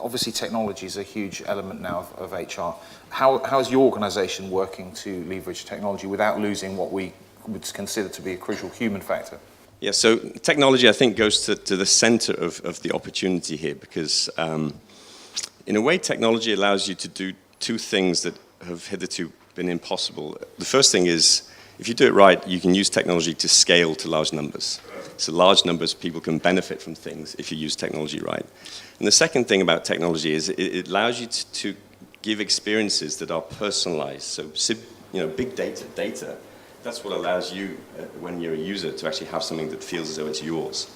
Obviously, technology is a huge element now of HR. How is your organisation working to leverage technology without losing what we would consider to be a crucial human factor? Yeah, so technology, I think, goes to the center of the opportunity here because, in a way, technology allows you to do two things that have hitherto been impossible. The first thing is, if you do it right, you can use technology to scale to large numbers. So large numbers, people can benefit from things if you use technology right. And the second thing about technology is it allows you to give experiences that are personalized. So, big data, that's what allows you, when you're a user, to actually have something that feels as though it's yours.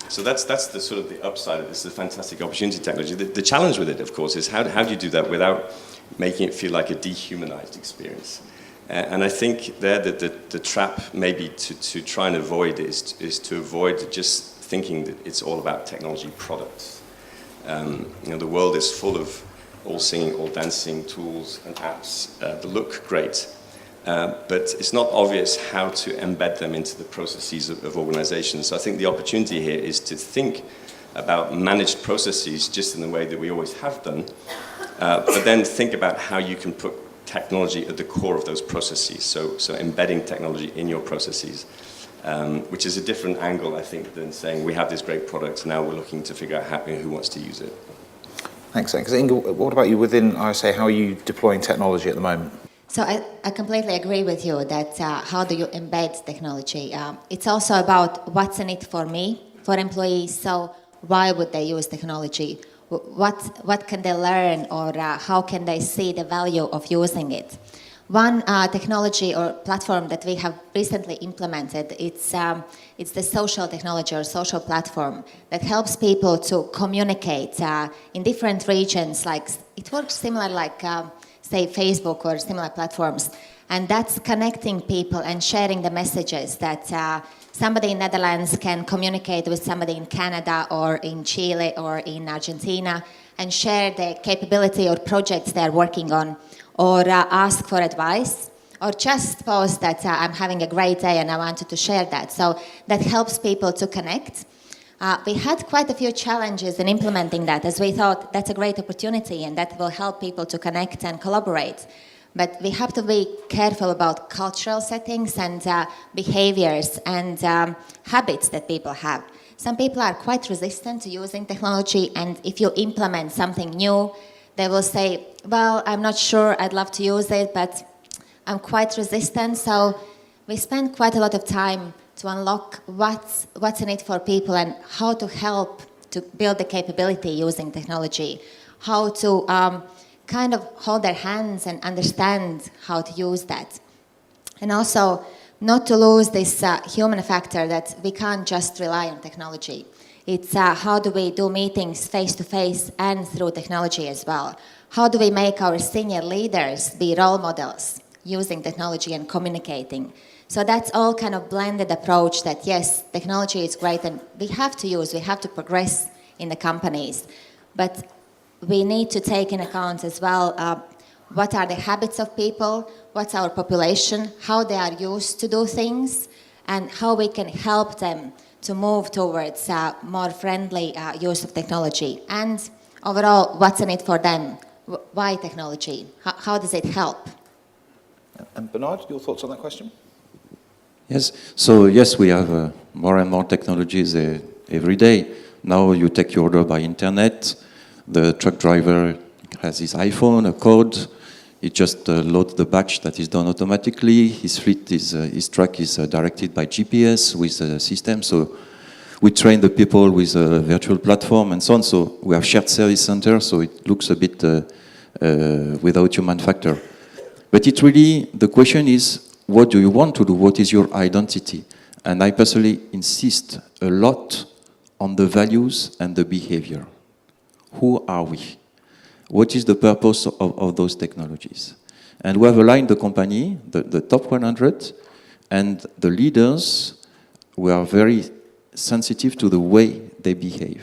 So that's the sort of the upside of this, the fantastic opportunity technology. The challenge with it, of course, is how do you do that without making it feel like a dehumanized experience? And I think there that the trap maybe to try and avoid is to avoid just thinking that it's all about technology products. The world is full of all singing, all dancing tools and apps that look great, but it's not obvious how to embed them into the processes of organizations. So I think the opportunity here is to think about managed processes just in the way that we always have done, but then think about how you can put technology at the core of those processes, so embedding technology in your processes, which is a different angle, I think, than saying we have this great product, now we're looking to figure out who wants to use it. Thanks. Inge, what about you within ISA? How are you deploying technology at the moment? So I completely agree with you that how do you embed technology? It's also about what's in it for me, for employees, so why would they use technology? What can they learn, or how can they see the value of using it? One technology or platform that we have recently implemented, it's the social technology or social platform that helps people to communicate in different regions. Like it works similar like, say, Facebook or similar platforms. And that's connecting people and sharing the messages that somebody in Netherlands can communicate with somebody in Canada or in Chile or in Argentina and share the capability or projects they're working on, or ask for advice, or just post that I'm having a great day and I wanted to share that. So that helps people to connect. We had quite a few challenges in implementing that, as we thought that's a great opportunity and that will help people to connect and collaborate. But we have to be careful about cultural settings and behaviors and habits that people have. Some people are quite resistant to using technology, and if you implement something new, they will say, well, I'm not sure, I'd love to use it, but I'm quite resistant. So we spend quite a lot of time to unlock what's in it for people and how to help to build the capability using technology, how to kind of hold their hands and understand how to use that. And also not to lose this human factor that we can't just rely on technology. It's how do we do meetings face-to-face and through technology as well? How do we make our senior leaders be role models using technology and communicating? So that's all kind of blended approach that, yes, technology is great and we have to use, we have to progress in the companies. But we need to take in account as well what are the habits of people, what's our population, how they are used to do things, and how we can help them to move towards more friendly use of technology. And overall, what's in it for them? Why technology? How does it help? And Bernard, your thoughts on that question? Yes, so yes, we have more and more technologies every day. Now you take your order by internet. The truck driver has his iPhone, a code. He just loads the batch that is done automatically. His truck is directed by GPS with a system. So we train the people with a virtual platform and so on. So we have shared service center, so it looks a bit without human factor. But it really, the question is, what do you want to do? What is your identity? And I personally insist a lot on the values and the behavior. Who are we? What is the purpose of those technologies? And we have aligned the company, the top 100, and the leaders, we are very sensitive to the way they behave.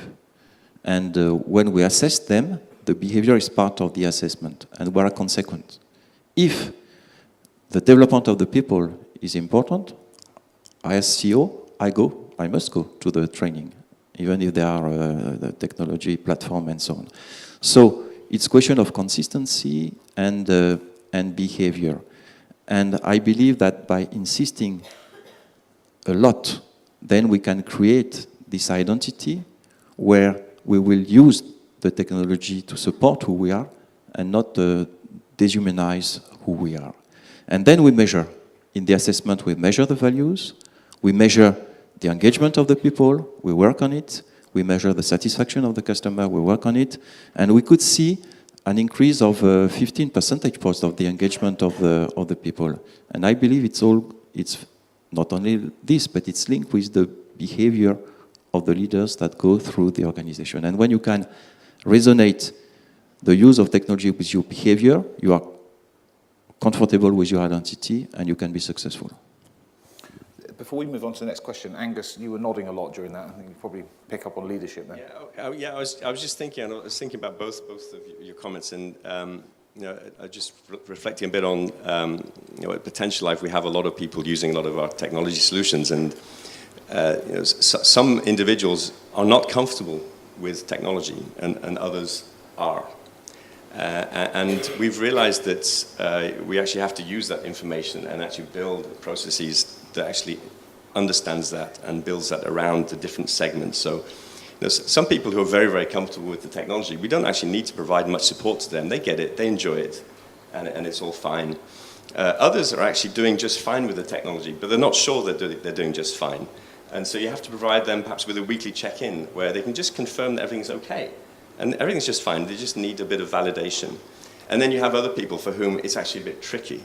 And when we assess them, the behavior is part of the assessment, and we are consequent. If the development of the people is important, I as CEO, I must go to the training even if they are the technology platform and so on. So it's a question of consistency and behavior. And I believe that by insisting a lot, then we can create this identity where we will use the technology to support who we are and not dehumanize who we are. And then we measure. In the assessment, we measure the values, we measure the engagement of the people, we work on it, we measure the satisfaction of the customer, we work on it, and we could see an increase of 15 percentage points of the engagement of the people. And I believe it's not only this, but it's linked with the behavior of the leaders that go through the organization. And when you can resonate the use of technology with your behavior, you are comfortable with your identity, and you can be successful. Before we move on to the next question, Angus, you were nodding a lot during that. I think you probably pick up on leadership there. Yeah, I was just thinking. I was thinking about both of your comments, and I just reflecting a bit on at Potential Life, we have a lot of people using a lot of our technology solutions, and some individuals are not comfortable with technology, and others are. And we've realized that we actually have to use that information and actually build processes that actually understands that and builds that around the different segments. So there's some people who are very, very comfortable with the technology. We don't actually need to provide much support to them. They get it, they enjoy it, and it's all fine. Others are actually doing just fine with the technology, but they're not sure they're doing just fine. And so you have to provide them perhaps with a weekly check-in where they can just confirm that everything's okay. And everything's just fine, they just need a bit of validation. And then you have other people for whom it's actually a bit tricky,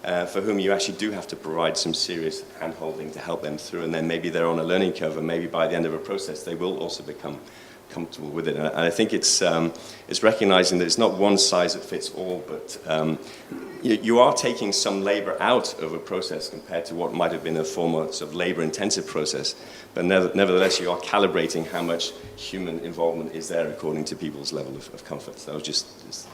for whom you actually do have to provide some serious hand-holding to help them through, and then maybe they're on a learning curve, and maybe by the end of a process they will also become comfortable with it. And I think it's recognizing that it's not one size that fits all, but you are taking some labor out of a process compared to what might have been a former sort of labor-intensive process. But nevertheless, you are calibrating how much human involvement is there according to people's level of comfort. So I was just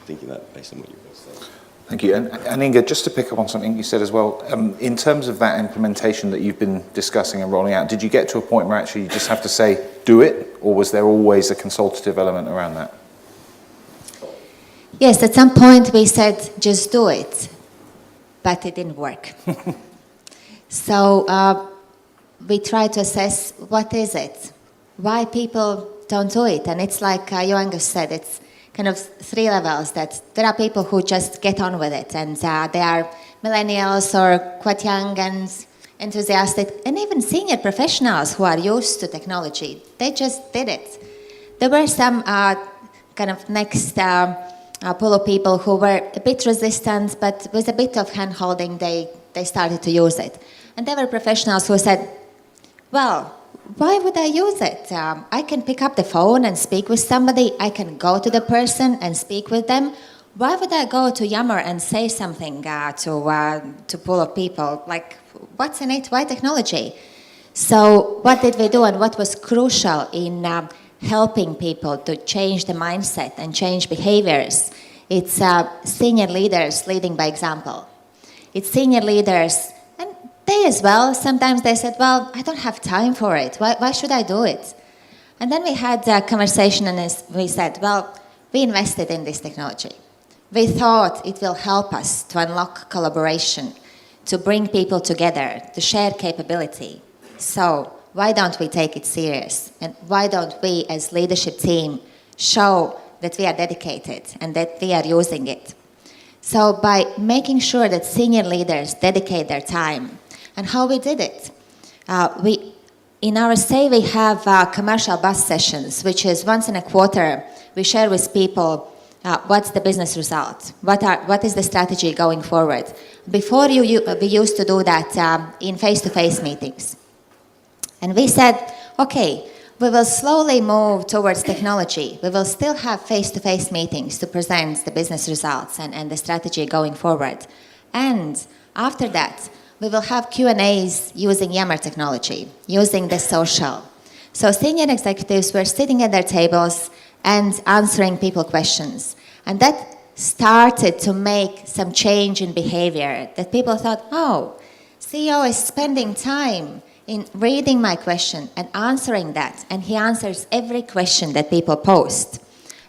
thinking that based on what you guys said. Thank you. And Inga, just to pick up on something you said as well, in terms of that implementation that you've been discussing and rolling out, did you get to a point where actually you just have to say, do it, or was there always a consultative element around that? Yes, at some point we said, just do it, but it didn't work. So we tried to assess, what is it? Why people don't do it? And it's like Angus said, it's kind of three levels, that there are people who just get on with it, and they are millennials or quite young and enthusiastic, and even senior professionals who are used to technology. They just did it. There were some kind of next pool of people who were a bit resistant, but with a bit of hand-holding, they started to use it. And there were professionals who said, well, why would I use it? I can pick up the phone and speak with somebody. I can go to the person and speak with them. Why would I go to Yammer and say something to pool of people? Like, what's in it? Why technology? So what did we do, and what was crucial in helping people to change the mindset and change behaviors? It's senior leaders leading by example. It's senior leaders, and they as well, sometimes they said, well, I don't have time for it. Why should I do it? And then we had a conversation, and we said, well, we invested in this technology. We thought it will help us to unlock collaboration, to bring people together, to share capability. So why don't we take it serious? And why don't we as leadership team show that we are dedicated and that we are using it? So by making sure that senior leaders dedicate their time. And how we did it? In our say we have commercial bus sessions, which is once in a quarter. We share with people what's the business result, what is the strategy going forward. Before we used to do that in face-to-face meetings. And we said, okay, we will slowly move towards technology. We will still have face-to-face meetings to present the business results and the strategy going forward. And after that, we will have Q&As using Yammer technology, using the social. So senior executives were sitting at their tables and answering people questions. And that started to make some change in behavior, that people thought, oh, CEO is spending time in reading my question and answering that, and he answers every question that people post,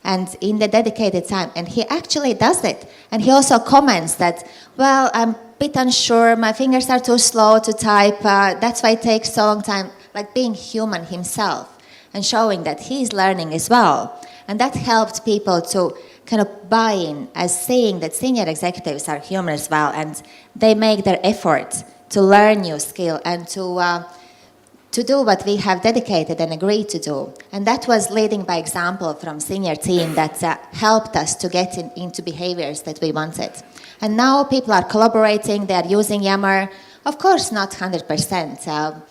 and in the dedicated time, and he actually does it. And he also comments that, well, I'm a bit unsure, my fingers are too slow to type, that's why it takes so long time, like being human himself and showing that he's learning as well. And that helped people to kind of buy in as seeing that senior executives are human as well, and they make their effort to learn new skill and to do what we have dedicated and agreed to do. And that was leading by example from senior team that helped us to get into behaviors that we wanted. And now people are collaborating, they are using Yammer. Of course, not 100%.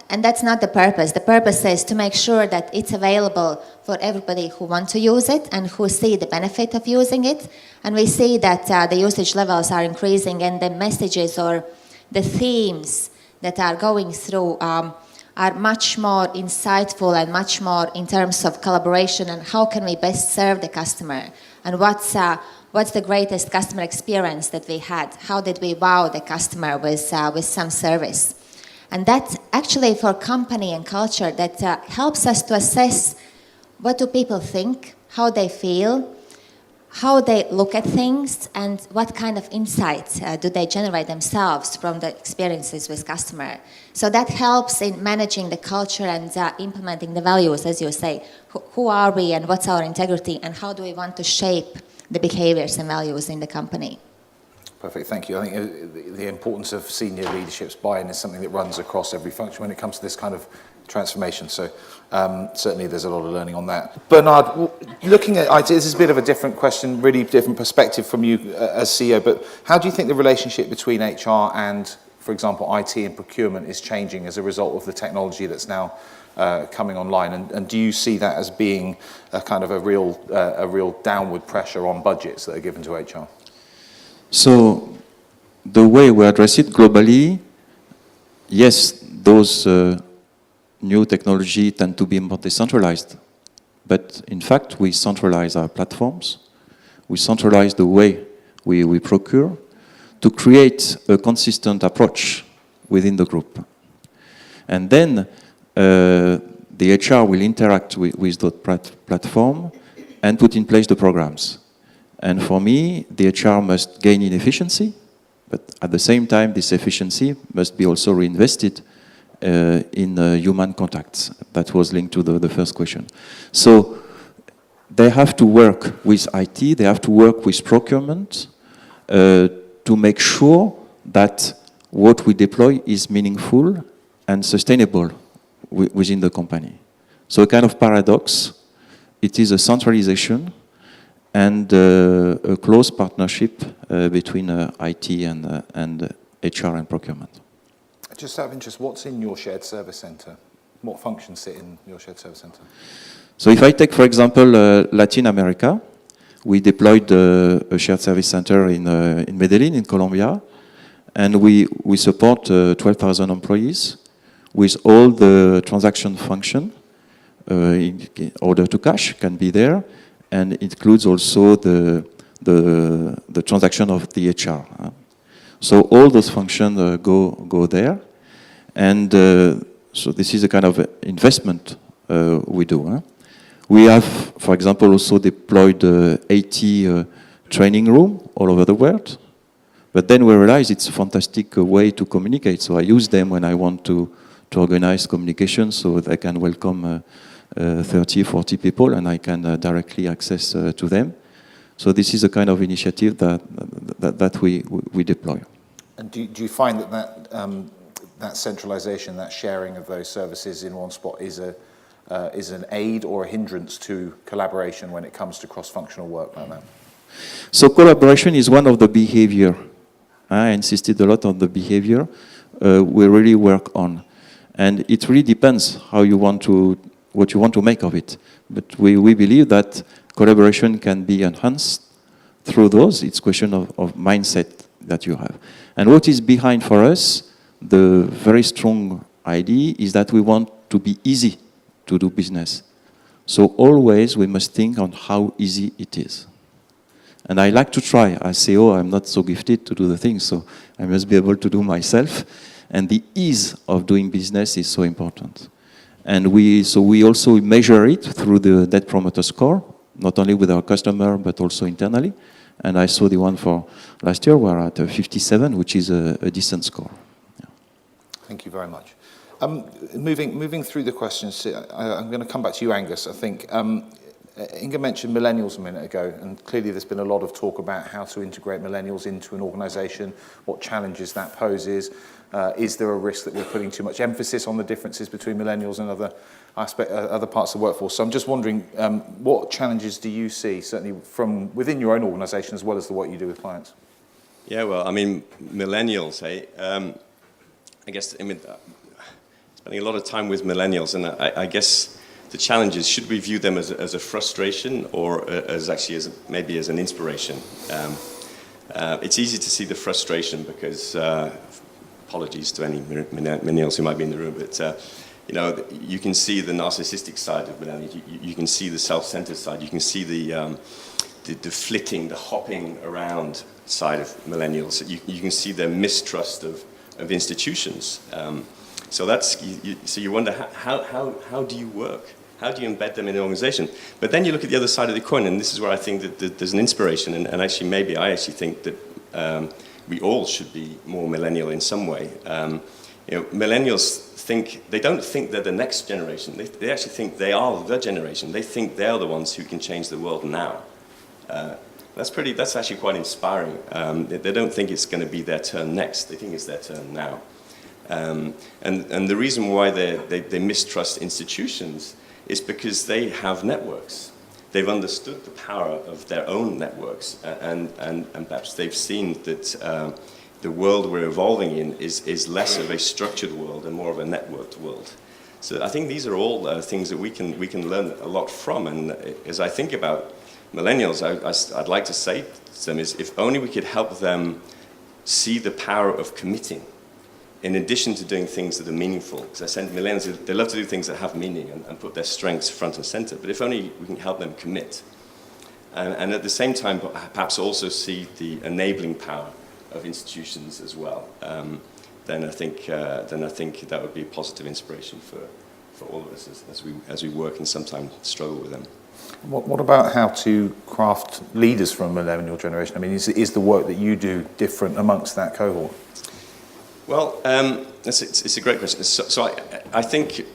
And that's not the purpose. The purpose is to make sure that it's available for everybody who want to use it and who see the benefit of using it. And we see that the usage levels are increasing, and the messages or the themes that are going through are much more insightful and much more in terms of collaboration and how can we best serve the customer, and what's the greatest customer experience that we had, how did we wow the customer with some service. And that actually for company and culture that helps us to assess what do people think, how they feel, how they look at things, and what kind of insights do they generate themselves from the experiences with customer. So that helps in managing the culture and implementing the values, as you say. Who are we and what's our integrity, and how do we want to shape the behaviors and values in the company? Perfect, thank you. I think the importance of senior leadership's buy-in is something that runs across every function when it comes to this kind of transformation. So certainly there's a lot of learning on that. Bernard, looking at IT, this is a bit of a different question, really different perspective from you as CEO, but how do you think the relationship between HR and, for example, IT and procurement is changing as a result of the technology that's now coming online? And do you see that as being a kind of a real downward pressure on budgets that are given to HR? So the way we address it globally, yes, those new technology tend to be more decentralized. But in fact, we centralize our platforms. We centralize the way we procure to create a consistent approach within the group. And then the HR will interact with that platform and put in place the programs. And for me, the HR must gain in efficiency, but at the same time, this efficiency must be also reinvested in human contacts. That was linked to the first question. So they have to work with IT, they have to work with procurement to make sure that what we deploy is meaningful and sustainable within the company. So a kind of paradox, it is a centralization and a close partnership between IT and HR and procurement. Just out of interest, what's in your shared service center? What functions sit in your shared service center? So if I take, for example, Latin America, we deployed a shared service center in Medellin, in Colombia, and we support 12,000 employees with all the transaction function. Order to cash can be there, and it includes also the transaction of the HR. So all those functions go there, and so this is a kind of investment we do. We have, for example, also deployed 80 training room all over the world, but then we realize it's a fantastic way to communicate. So I use them when I want to organize communication, so that I can welcome 30, 40 people, and I can directly access to them. So this is a kind of initiative that we deploy. And do you find that centralization, that sharing of those services in one spot is an aid or a hindrance to collaboration when it comes to cross-functional work like that? So collaboration is one of the behavior. I insisted a lot on the behavior we really work on. And it really depends what you want to make of it. But we believe that collaboration can be enhanced through those. It's a question of mindset that you have. And what is behind for us, the very strong idea is that we want to be easy to do business. So always we must think on how easy it is. And I like to try. I say, oh, I'm not so gifted to do the things, so I must be able to do myself. And the ease of doing business is so important. And we also measure it through the Net Promoter Score, not only with our customer, but also internally. And I saw the one for last year, we're at 57, which is a decent score. Yeah. Thank you very much. Moving through the questions, I'm going to come back to you, Angus. I think Inga mentioned millennials a minute ago, and clearly there's been a lot of talk about how to integrate millennials into an organisation, what challenges that poses. Is there a risk that we're putting too much emphasis on the differences between millennials and other parts of the workforce? So I'm just wondering, what challenges do you see, certainly from within your own organisation as well as the work you do with clients? Yeah, well, I mean, millennials, I guess, spending a lot of time with millennials, and I guess the challenge is, should we view them as a frustration or maybe as an inspiration? It's easy to see the frustration because, apologies to any millennials who might be in the room, but you can see the narcissistic side of millennials. You can see the self-centered side. You can see the flitting, the hopping around side of millennials. You can see their mistrust of institutions. So you wonder how do you work? How do you embed them in the organization? But then you look at the other side of the coin, and this is where I think that there's an inspiration, and actually maybe I actually think that we all should be more millennial in some way. Millennials they don't think they're the next generation. They actually think they are the generation. They think they're the ones who can change the world now. That's actually quite inspiring. They don't think it's going to be their turn next. They think it's their turn now. And the reason why they mistrust institutions is because they have networks. They've understood the power of their own networks, and perhaps they've seen that the world we're evolving in is less of a structured world and more of a networked world. So I think these are all things that we can learn a lot from. And as I think about millennials, I'd like to say to them is, if only we could help them see the power of committing, in addition to doing things that are meaningful. Because I said millennials, they love to do things that have meaning and put their strengths front and center. But if only we can help them commit. And at the same time, perhaps also see the enabling power of institutions as well. Then I think that would be a positive inspiration for all of us as we work and sometimes struggle with them. What about how to craft leaders from a millennial generation? I mean, is the work that you do different amongst that cohort? Well, it's a great question. So I think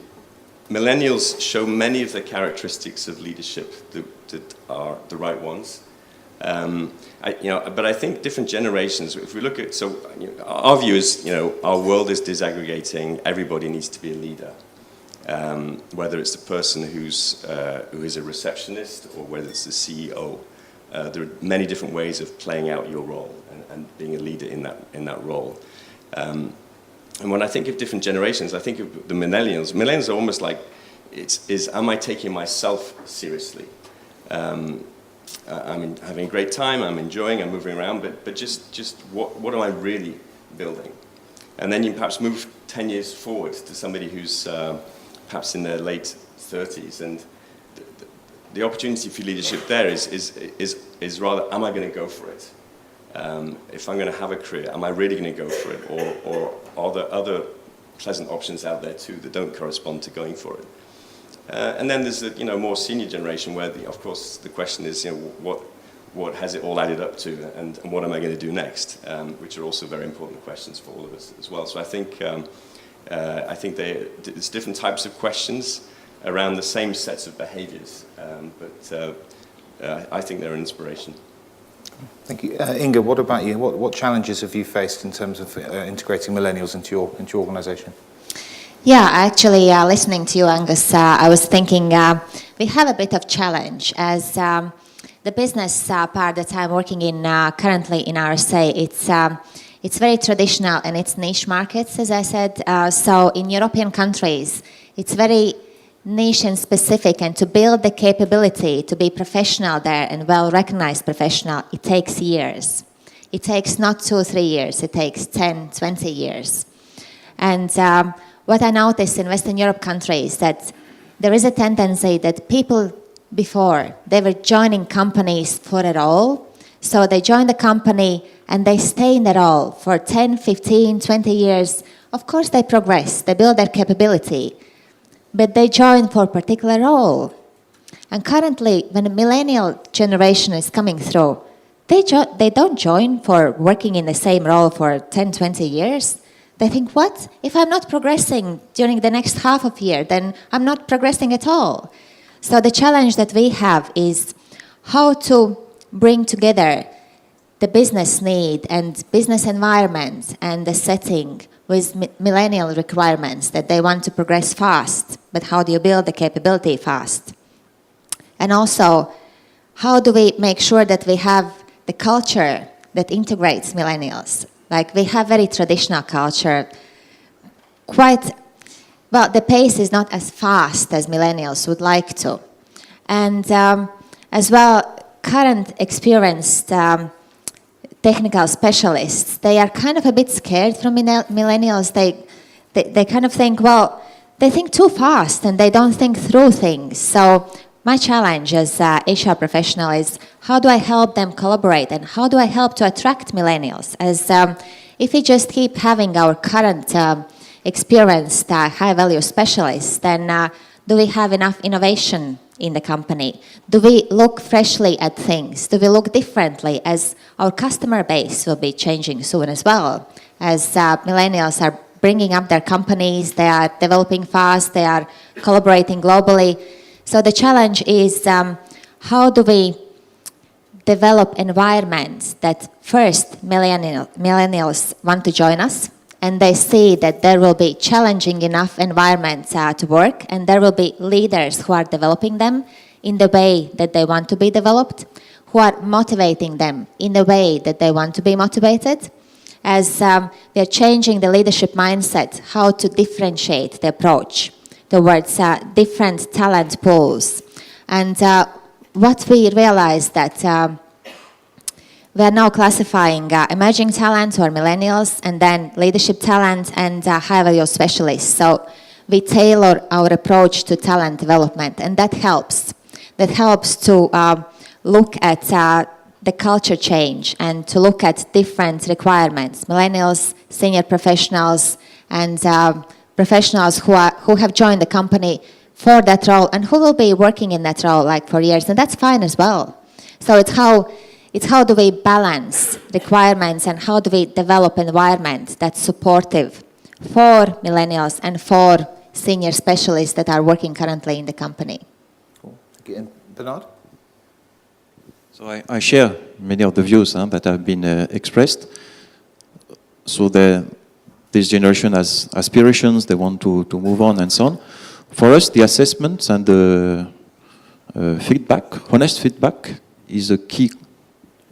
millennials show many of the characteristics of leadership that are the right ones. But I think different generations, if we look at, our view is, our world is disaggregating, everybody needs to be a leader. Whether it's the person who is a receptionist or whether it's the CEO. There are many different ways of playing out your role and being a leader in that role. And when I think of different generations, I think of the millennials. Millennials are almost like, am I taking myself seriously? I'm having a great time, I'm enjoying, I'm moving around, but just what am I really building? And then you perhaps move 10 years forward to somebody who's perhaps in their late 30s, and the opportunity for leadership there is rather, am I going to go for it? If I'm going to have a career, am I really going to go for it? Or are there other pleasant options out there too that don't correspond to going for it? And then there's the more senior generation where, of course, the question is, what has it all added up to, and what am I going to do next? Which are also very important questions for all of us as well. So I think there's different types of questions around the same sets of behaviors, but I think they're an inspiration. Thank you. Inga, what about you? What challenges have you faced in terms of integrating millennials into your organisation? Yeah, actually, listening to you, Angus, I was thinking we have a bit of challenge as the business part that I'm working in currently in RSA. It's very traditional and it's niche markets, as I said. So in European countries, it's very niche and specific, and to build the capability to be professional there and well-recognized professional, it takes years. It takes not 2 or 3 years, it takes 10, 20 years. And what I noticed in Western Europe countries that there is a tendency that people before, they were joining companies for a role, So they join the company and they stay in the role for 10, 15, 20 years. Of course they progress, they build their capability, but they join for a particular role. And currently, when a millennial generation is coming through, they don't join for working in the same role for 10, 20 years. They think, what? If I'm not progressing during the next half of year, then I'm not progressing at all. So the challenge that we have is how to bring together the business need and business environment and the setting with millennial requirements that they want to progress fast, but how do you build the capability fast? And also, how do we make sure that we have the culture that integrates millennials? Like, we have very traditional culture, the pace is not as fast as millennials would like to. And as well, current experienced technical specialists, they are kind of a bit scared from millennials. They kind of think, well, they think too fast and they don't think through things. So my challenge as HR professional is, how do I help them collaborate and how do I help to attract millennials? As if we just keep having our current experienced high-value specialists, then do we have enough innovation in the company? Do we look freshly at things? Do we look differently, as our customer base will be changing soon as well? As millennials are bringing up their companies, they are developing fast, they are collaborating globally. So the challenge is, how do we develop environments that first millennials want to join us, and they see that there will be challenging enough environments to work, and there will be leaders who are developing them in the way that they want to be developed, who are motivating them in the way that they want to be motivated. As we are changing the leadership mindset, how to differentiate the approach towards different talent pools. And what we realized that we are now classifying emerging talent or millennials, and then leadership talent and high-value specialists. So we tailor our approach to talent development, and that helps. That helps to look at the culture change and to look at different requirements. Millennials, senior professionals, and professionals who have joined the company for that role and who will be working in that role like for years, and that's fine as well. So it's how do we balance requirements and how do we develop an environment that's supportive for millennials and for senior specialists that are working currently in the company. Cool. Again, Bernard? So I share many of the views that have been expressed. So this generation has aspirations, they want to move on and so on. For us, the assessments and the feedback, honest feedback, is a key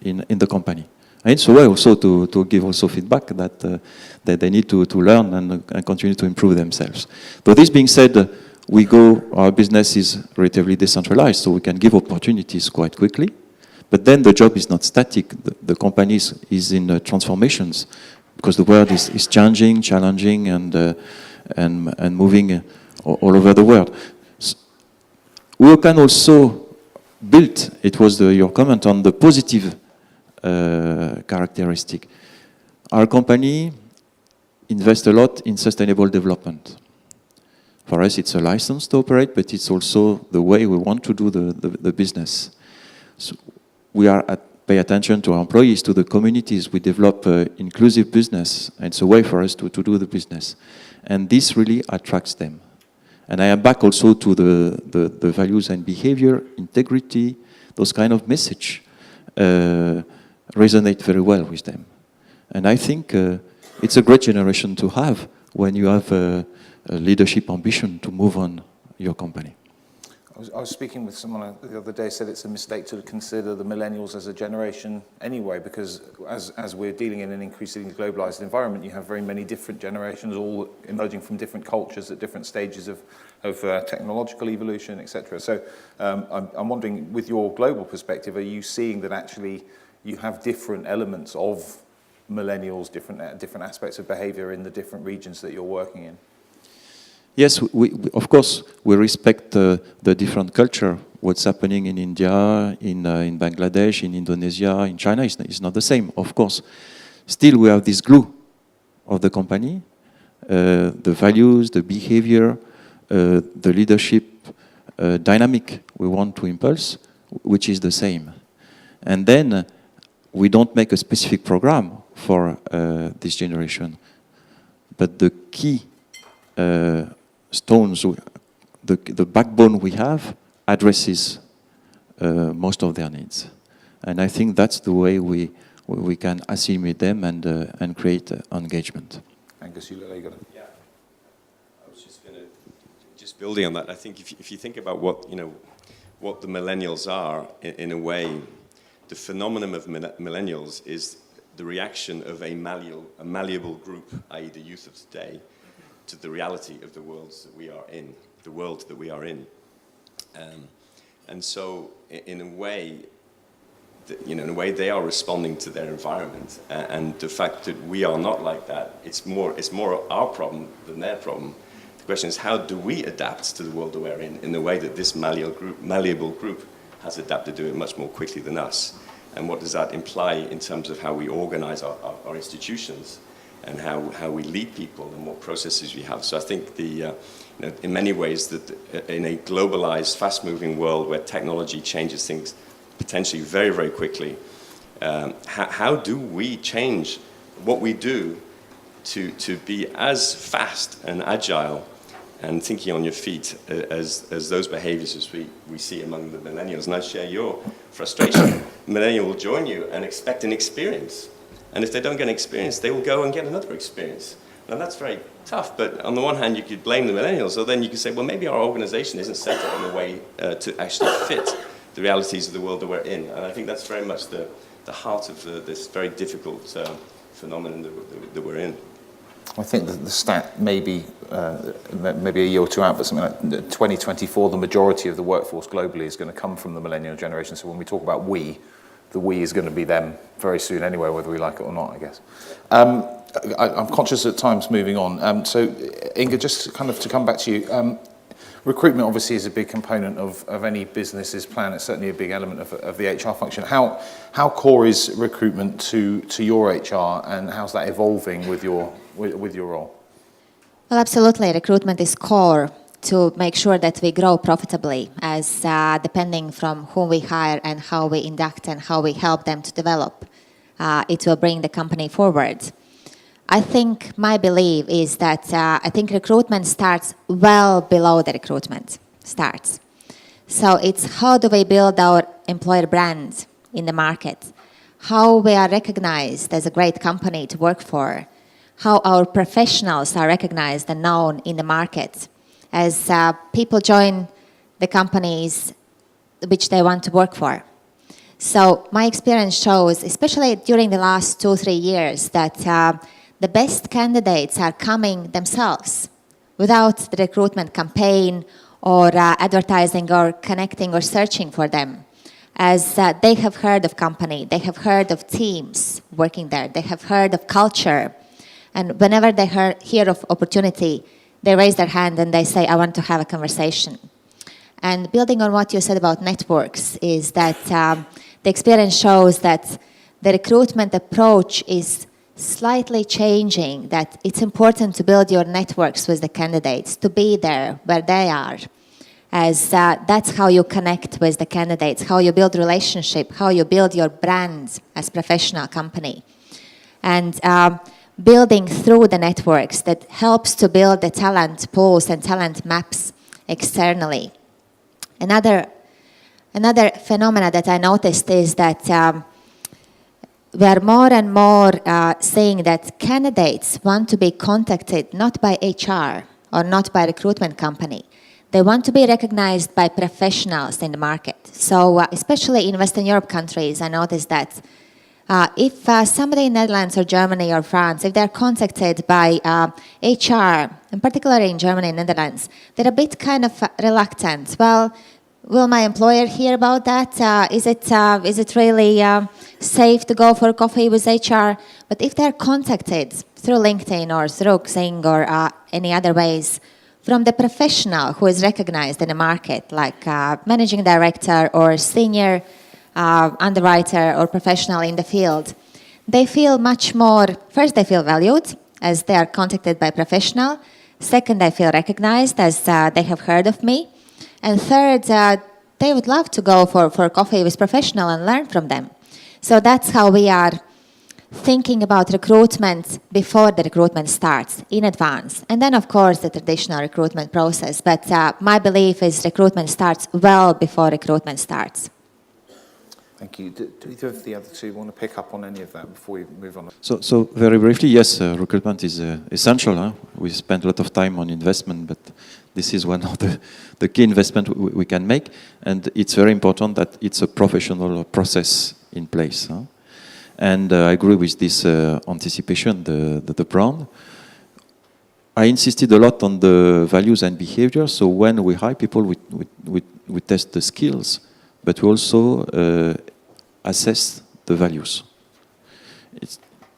in the company. And it's a way also to give also feedback that they need to learn and continue to improve themselves. So this being said, our business is relatively decentralized, so we can give opportunities quite quickly. But then the job is not static. The company is in transformations, because the world is changing, challenging, and moving all over the world. So we can also build, it was your comment on the positive characteristic. Our company invests a lot in sustainable development. For us, it's a license to operate, but it's also the way we want to do the business. So we pay attention to our employees, to the communities. We develop inclusive business, and it's a way for us to do the business. And this really attracts them. And I am back also to the values and behavior, integrity, those kind of message resonate very well with them. And I think it's a great generation to have when you have a leadership ambition to move on your company. I was speaking with someone the other day, said it's a mistake to consider the millennials as a generation anyway, because as we're dealing in an increasingly globalized environment, you have very many different generations, all emerging from different cultures at different stages of technological evolution, etc. So I'm wondering, with your global perspective, are you seeing that actually you have different elements of millennials, different aspects of behavior in the different regions that you're working in? Yes, we of course, we respect the different culture what's happening in India, in Bangladesh, in Indonesia, in China is not the same, of course. Still, we have this glue of the company, the values, the behavior, the leadership dynamic we want to impulse, which is the same. And then we don't make a specific program for this generation. But the key stones, the backbone we have addresses most of their needs. And I think that's the way we can assimilate them and create engagement. Angus, you got it. Yeah, I was just going to, just building on that, I think if you think about what the millennials are, in a way, the phenomenon of millennials is the reaction of a malleable group, i.e. the youth of today, to the reality of the worlds that we are in, the world that we are in. And so, in a way, they are responding to their environment, and the fact that we are not like that, it's more our problem than their problem. The question is, how do we adapt to the world that we're in the way that this malleable group has adapted to it much more quickly than us? And what does that imply in terms of how we organize our institutions and how we lead people and what processes we have? So I think in many ways that in a globalized, fast-moving world where technology changes things potentially very, very quickly, how do we change what we do to be as fast and agile and thinking on your feet as those behaviors as we see among the millennials? And I share your frustration. Millennial will join you and expect an experience. And if they don't get an experience, they will go and get another experience. Now that's very tough, but on the one hand, you could blame the millennials, or then you could say, well, maybe our organization isn't set up in a way to actually fit the realities of the world that we're in. And I think that's very much the heart of this very difficult phenomenon that we're in. I think that the stat maybe a year or two out, but something like 2024, the majority of the workforce globally is going to come from the millennial generation. So when we talk about we, the we is going to be them very soon anyway, whether we like it or not, I guess. I'm conscious at times moving on. So Inga, just kind of to come back to you, recruitment obviously is a big component of any business's plan. It's certainly a big element of the HR function. How core is recruitment to your HR, and how's that evolving with your role? Well, absolutely. Recruitment is core to make sure that we grow profitably, as depending from whom we hire and how we induct and how we help them to develop, it will bring the company forward. I think my belief is that I think recruitment starts well below the recruitment starts. So it's how do we build our employer brand in the market, how we are recognized as a great company to work for, how our professionals are recognized and known in the market as people join the companies which they want to work for. So my experience shows, especially during the last 2-3 years, that the best candidates are coming themselves without the recruitment campaign or advertising or connecting or searching for them, as they have heard of company, they have heard of teams working there, they have heard of culture, and whenever they hear of opportunity, they raise their hand and they say, I want to have a conversation. And building on what you said about networks is that the experience shows that the recruitment approach is slightly changing, that it's important to build your networks with the candidates, to be there where they are, as that's how you connect with the candidates, how you build relationship, how you build your brand as professional company. And building through the networks that helps to build the talent pools and talent maps externally. Another phenomena that I noticed is that we are more and more seeing that candidates want to be contacted not by HR or not by recruitment company. They want to be recognized by professionals in the market. So especially in Western Europe countries, I noticed that if somebody in Netherlands or Germany or France, if they're contacted by HR, and particularly in Germany and Netherlands, they're a bit kind of reluctant. Well, will my employer hear about that? Is it really safe to go for a coffee with HR? But if they're contacted through LinkedIn or through Xing or any other ways from the professional who is recognized in the market, like managing director or senior underwriter or professional in the field, they feel much more, first they feel valued as they are contacted by a professional. Second, they feel recognized as they have heard of me. And third, they would love to go for coffee with professional and learn from them. So that's how we are thinking about recruitment before the recruitment starts, in advance. And then, of course, the traditional recruitment process. But my belief is recruitment starts well before recruitment starts. Thank you. Do either of the other two want to pick up on any of that before we move on? So very briefly, yes, recruitment is essential. Huh? We spend a lot of time on investment, but this is one of the key investment we can make. And it's very important that it's a professional process in place. Huh? And I agree with this anticipation, the brand. I insisted a lot on the values and behavior. So when we hire people, we test the skills, but we also assess the values.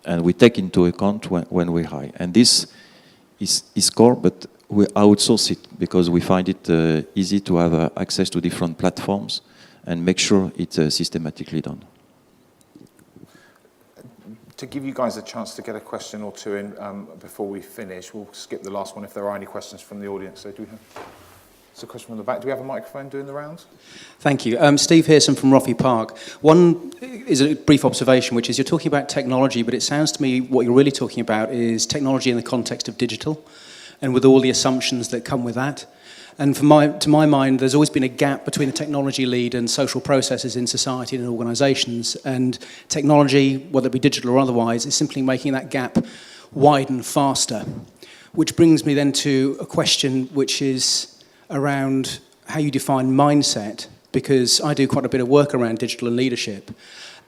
And we take into account when we hire. And this is core, but we outsource it because we find it easy to have access to different platforms and make sure it's systematically done. To give you guys a chance to get a question or two in before we finish, we'll skip the last one if there are any questions from the audience. So do we have... There's a question from the back. Do we have a microphone doing the rounds? Thank you. Steve Pearson from Roffey Park. One is a brief observation, which is you're talking about technology, but it sounds to me what you're really talking about is technology in the context of digital and with all the assumptions that come with that. And to my mind, there's always been a gap between the technology lead and social processes in society and organisations. And technology, whether it be digital or otherwise, is simply making that gap widen faster. Which brings me then to a question which is around how you define mindset, because I do quite a bit of work around digital and leadership.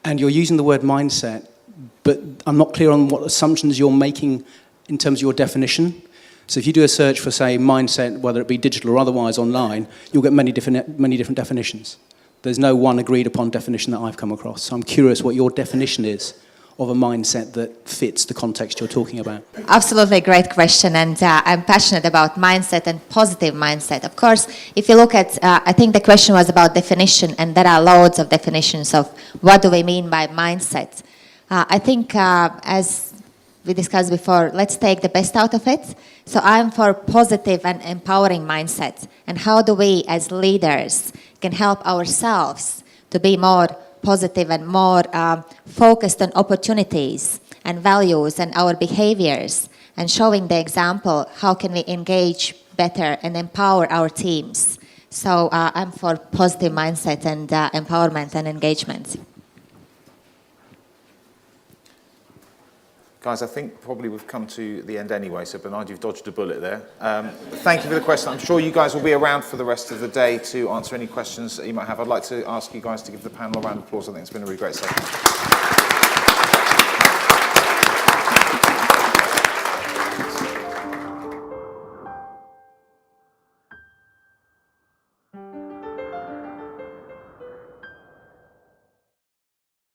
And you're using the word mindset, but I'm not clear on what assumptions you're making in terms of your definition. So if you do a search for, say, mindset, whether it be digital or otherwise online, you'll get many different definitions. There's no one agreed upon definition that I've come across. So I'm curious what your definition is of a mindset that fits the context you're talking about. Absolutely great question, and I'm passionate about mindset and positive mindset. Of course, if you look at, I think the question was about definition, and there are loads of definitions of what do we mean by mindset. I think as we discussed before, let's take the best out of it. So I'm for positive and empowering mindset. And how do we as leaders can help ourselves to be more positive and more focused on opportunities and values and our behaviors, and showing the example, how can we engage better and empower our teams. So I'm for positive mindset and empowerment and engagement. Guys, I think probably we've come to the end anyway, so Bernard, you've dodged a bullet there. Thank you for the question. I'm sure you guys will be around for the rest of the day to answer any questions that you might have. I'd like to ask you guys to give the panel a round of applause. I think it's been a really great session.